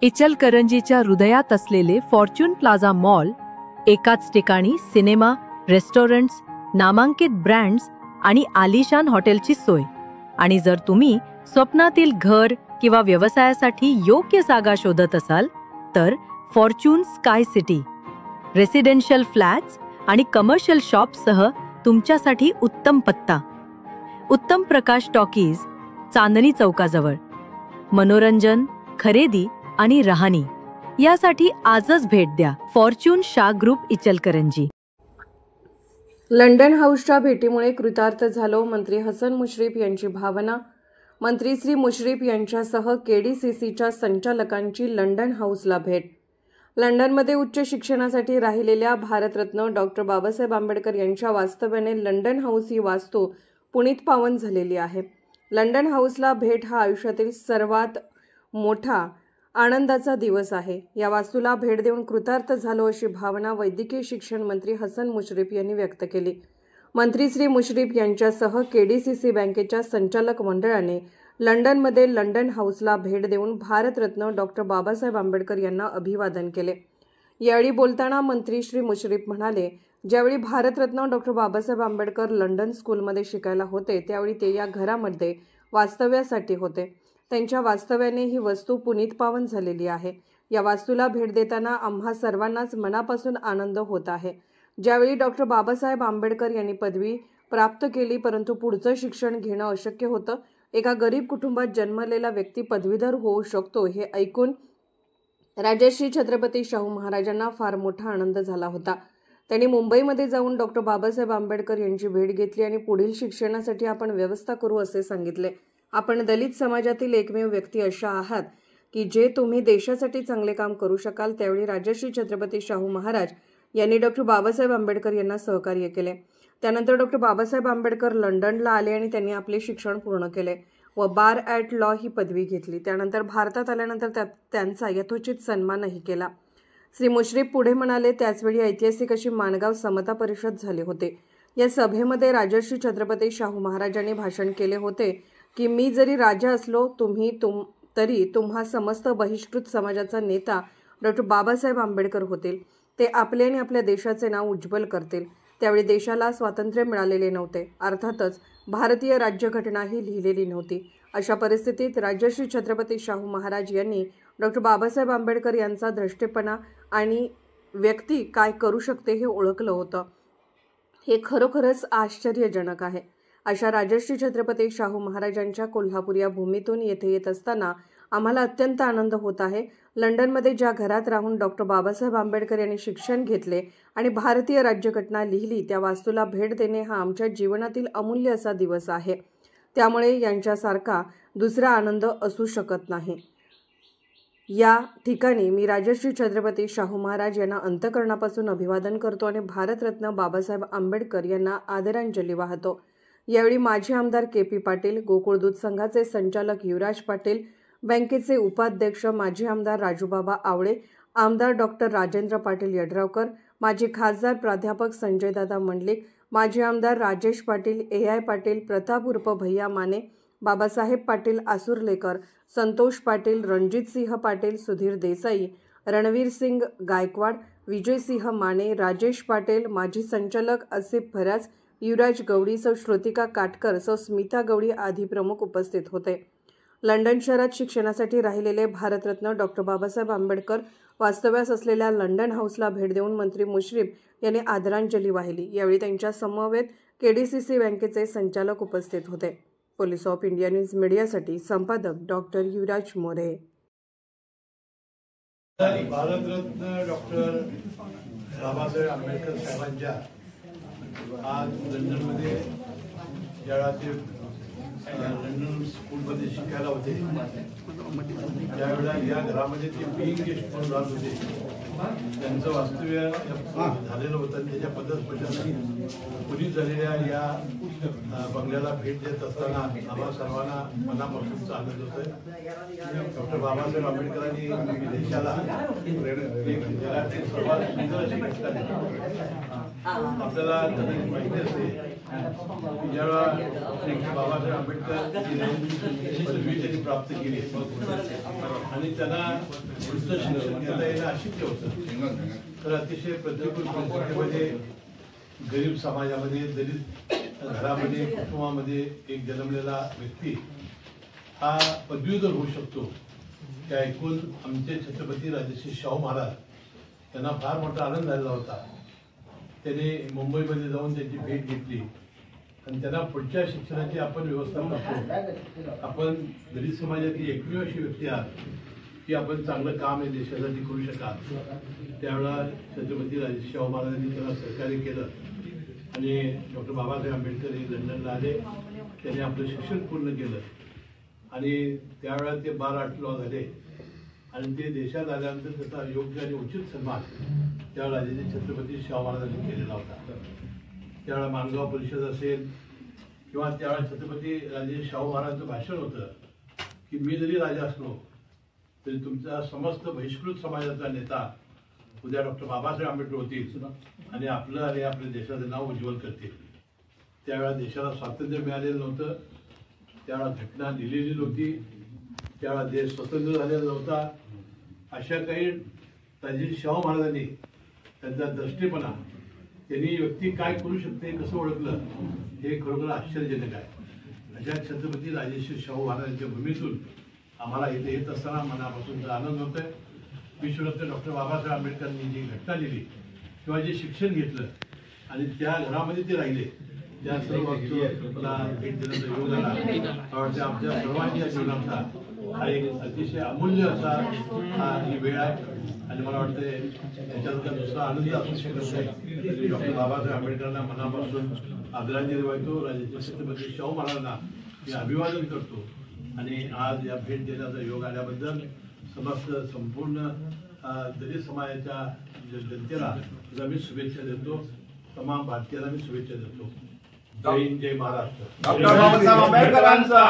इचलकरंजीच्या हृदयात असलेले Fortune plaza mall, एकाच ठिकाणी सिनेमा, रेस्टॉरंट्स, नामांकित ब्रँड्स आणि आलिशान हॉटेलची सोय. आणि जर तुम्ही स्वप्नातील घर किंवा व्यवसायासाठी योग्य जागा शोधत असाल तर Fortune sky city residential flats आणि कमर्शियल शॉप्ससह तुमच्यासाठी उत्तम पत्ता. उत्तम प्रकाश टॉकीज, चांदणी चौकाजवळ. मनोरंजन, खरेदी आणि राहणी यासाठी आजच भेट द्या. Fortune Shah group, Ichalkaranji. London हाऊसच्या भेटीमुळे कृतार्थ झालो, मंत्री हसन मुश्रीफ यांची भावना. मंत्री श्री मुश्रीफ यांच्यासह केडीसीसीच्या संचालकांची लंडन हाऊसला भेट. लंडनमध्ये उच्च शिक्षणासाठी राहिलेल्या भारतरत्न डॉक्टर बाबासाहेब आंबेडकर यांच्या वास्तव्याने लंडन हाऊस ही वास्तू पुनीत पावन झालेली आहे. लंडन हाऊसला भेट हा आयुष्यातील सर्वात मोठा आनंदाचा दिवस आहे. या वास्तूला भेट देऊन कृतार्थ झालो अशी भावना वैद्यकीय शिक्षण मंत्री हसन मुश्रीफ यांनी व्यक्त केली. मंत्री श्री मुश्रीफ यांच्यासह केडीसीसी बँकेच्या संचालक मंडळाने लंडनमध्ये लंडन हाऊसला भेट देऊन भारतरत्न डॉक्टर बाबासाहेब आंबेडकर यांना अभिवादन केले. यावेळी बोलताना मंत्री श्री मुश्रीफ म्हणाले, ज्यावेळी भारतरत्न डॉक्टर बाबासाहेब आंबेडकर लंडन स्कूलमध्ये शिकायला होते त्यावेळी ते या घरामध्ये वास्तव्यासाठी होते. त्यांच्या वास्तव्याने ही वस्तू पुनीत पावन झालेली आहे. या वास्तूला भेट देताना आम्हा सर्वांनाच मनापासून आनंद होत आहे. ज्यावेळी डॉक्टर बाबासाहेब आंबेडकर यांनी पदवी प्राप्त केली परंतु पुढचं शिक्षण घेणं अशक्य होतं. एका गरीब कुटुंबात जन्मलेला व्यक्ती पदवीधर होऊ शकतो हे ऐकून राजश्री छत्रपती शाहू महाराजांना फार मोठा आनंद झाला होता. त्यांनी मुंबईमध्ये जाऊन डॉक्टर बाबासाहेब आंबेडकर यांची भेट घेतली आणि पुढील शिक्षणासाठी आपण व्यवस्था करू असे सांगितले. आपण दलित समाजातील एकमेव व्यक्ती अशा आहात की जे तुम्ही देशासाठी चांगले काम करू शकाल. त्यावेळी राजश्री छत्रपती शाहू महाराज यांनी डॉक्टर बाबासाहेब आंबेडकर यांना सहकार्य केले. त्यानंतर डॉक्टर बाबासाहेब आंबेडकर लंडनला आले आणि त्यांनी आपले शिक्षण पूर्ण केले व बार ॲट लॉ ही पदवी घेतली. त्यानंतर भारतात आल्यानंतर त्यांचा यथोचित सन्मानही केला. श्री मुश्रीफ पुढे म्हणाले, त्याचवेळी ऐतिहासिक अशी माणगाव समता परिषद झाले होते. या सभेमध्ये राजश्री छत्रपती शाहू महाराजांनी भाषण केले होते की मी जरी राजा असलो तरी तुम्हा समस्त बहिष्कृत समाजाचा नेता डॉक्टर बाबासाहेब आंबेडकर होतील. ते आपले आणि आपल्या देशाचे नाव उज्ज्वल करतील. त्यावेळी देशाला स्वातंत्र्य मिळालेले नव्हते. अर्थातच भारतीय राज्यघटनाही लिहिलेली नव्हती. अशा परिस्थितीत राजश्री छत्रपती शाहू महाराज यांनी डॉक्टर बाबासाहेब आंबेडकर यांचा द्रष्टेपणा आणि व्यक्ती काय करू शकते हे ओळखलं होतं. हे खरोखरच आश्चर्यजनक आहे. अशा राजश्री छत्रपती शाहू महाराजांच्या कोल्हापूर या भूमीतून येथे येत असताना आम्हाला अत्यंत आनंद होत आहे. लंडनमध्ये ज्या घरात राहून डॉक्टर बाबासाहेब आंबेडकर यांनी शिक्षण घेतले आणि भारतीय राज्यघटना लिहिली त्या वास्तूला भेट देणे हा आमच्या जीवनातील अमूल्य असा दिवस आहे. त्यामुळे यांच्यासारखा दुसरा आनंद असू शकत नाही. या ठिकाणी मी राजश्री छत्रपती शाहू महाराज यांना अंतःकरणापासून अभिवादन करतो आणि भारतरत्न बाबासाहेब आंबेडकर यांना आदरांजली वाहतो. यावेळी माजी आमदार के.पी. पाटील, गोकुळ दूध संघाचे संचालक युवराज पाटील, बँकेचे उपाध्यक्ष माजी आमदार राजूबाबा आवळे, आमदार डॉक्टर राजेंद्र पाटील यड्रावकर, माजी खासदार प्राध्यापक संजयदादा मंडलिक, माजी आमदार राजेश पाटील, ए.आय. पाटील, प्रताप उर्फ भैया माने, बाबासाहेब पाटील आसुर्लेकर, संतोष पाटील, रणजितसिंह पाटील, सुधीर देसाई, रणवीर सिंग गायकवाड, विजयसिंह माने, राजेश पाटील, माजी संचालक आसिफ फराज, युवराज गवडी, सौ श्रुतिका काटकर, सौ स्मिता गवडी आदी प्रमुख उपस्थित होते. लंडन शहरात शिक्षणासाठी राहिलेले भारतरत्न डॉक्टर बाबासाहेब आंबेडकर वास्तव्यास असलेल्या लंडन हाऊसला भेट देऊन मंत्री मुश्रीफ यांनी आदरांजली वाहिली. यावेळी त्यांच्या समवेत केडीसीसी बँकेचे संचालक उपस्थित होते. पोलीस ऑफ इंडिया न्यूज मीडियासाठी संपादक डॉक्टर युवराज मोरे. भारतरत्न डॉक्टर बाबासाहेब आंबेडकर साहेबांच्या आज लंडनमध्ये ज्यावेळा ते लंडन स्कूलमध्ये शिकायला होते त्यावेळेला या घरामध्ये ते बीइंग गेस्ट म्हणून राहत होते. त्यांचं वास्तव्य झालेलं होतं. त्याच्या पद्धतीने पुनीत झालेल्या या बंगल्याला भेट देत असताना आम्हा सर्वांना मनापासून आनंद होतोय. डॉक्टर बाबासाहेब आंबेडकरांनी देशाला जगातील सर्वात सुंदर अशी घटना दिली. आपल्याला कदाचित माहिती असेल ज्यावेळा बाबासाहेब आंबेडकर पदवी त्यांनी प्राप्त केली आणि त्यांना उच्च शिक्षण घेता येणं अशक्य होतं, तर अतिशय प्रतिकूल परिस्थितीमध्ये गरीब समाजामध्ये, दलित घरामध्ये, कुटुंबामध्ये एक जन्मलेला व्यक्ती हा पदवीधर होऊ शकतो, त्या ऐकून आमचे छत्रपती राजर्षी शाहू महाराज त्यांना फार मोठा आनंद झालेला होता. त्यांनी मुंबईमध्ये जाऊन त्याची भेट घेतली आणि त्यांना पुढच्या शिक्षणाची आपण व्यवस्था करतो. आपण दलित समाजातली एकमेव अशी व्यक्ती आहात की आपण चांगलं काम हे देशासाठी करू शकाल. त्यावेळेला छत्रपती राजर्षी शाहू महाराजांनी त्यांना सहकार्य केलं आणि डॉक्टर बाबासाहेब आंबेडकर हे लंडनला आले. त्यांनी आपलं शिक्षण पूर्ण केलं आणि त्यावेळेला ते बार आटलो झाले आणि ते देशात आल्यानंतर त्याचा योग्य आणि उचित सन्मान त्यावेळेला राजाचे छत्रपती शाहू महाराजांनी केलेला होता. त्यावेळेला माणगाव परिषद असेल किंवा त्यावेळेला छत्रपती राजे शाहू महाराजांचं भाषण होतं की मी जरी राजा असलो तरी तुमचा समस्त बहिष्कृत समाजाचा नेता उद्या डॉक्टर बाबासाहेब आंबेडकर होतील आणि आपलं आणि आपल्या देशाचं नाव उज्ज्वल करतील. त्यावेळेला देशाला स्वातंत्र्य मिळालेलं नव्हतं, त्यावेळेला घटना लिहिलेली नव्हती, त्यावेळेला देश स्वतंत्र झालेला नव्हता. अशा काही राजर्षी शाहू महाराजांनी त्यांचा दृष्टीपणा, त्यांनी व्यक्ती काय करू शकते कसं ओळखलं हे खरोखर आश्चर्यजनक आहे. अशा छत्रपती राजर्षी शाहू महाराजांच्या भूमीतून आम्हाला इथे येत असताना मनापासून आनंद होतोय. विश्वरत्न डॉक्टर बाबासाहेब आंबेडकरांनी जी घटना लिहिली किंवा जे शिक्षण घेतलं आणि त्या घरामध्ये ते राहिले, त्या सर्व वस्तूला भेट देण्याचा योग आला. आमच्या सर्वांच्या जीवनाचा हा एक अतिशय अमूल्य असा ही वेळ आहे आणि मला वाटतं त्याच्यात दुसरा आनंद असू शकत नाही. डॉक्टर बाबासाहेब आंबेडकरांना मनापासून आदरांजली वाहतो. राजर्षी छत्रपती शाहू महाराजांना मी अभिवादन करतो आणि आज या भेट देण्याचा योग आल्याबद्दल समस्त संपूर्ण दलित समाजाच्या जनतेला मी शुभेच्छा देतो. तमाम भारतीयांना मी शुभेच्छा देतो. जय हिंद, जय महाराष्ट्र. डॉक्टर बाबासाहेब आंबेडकरांचा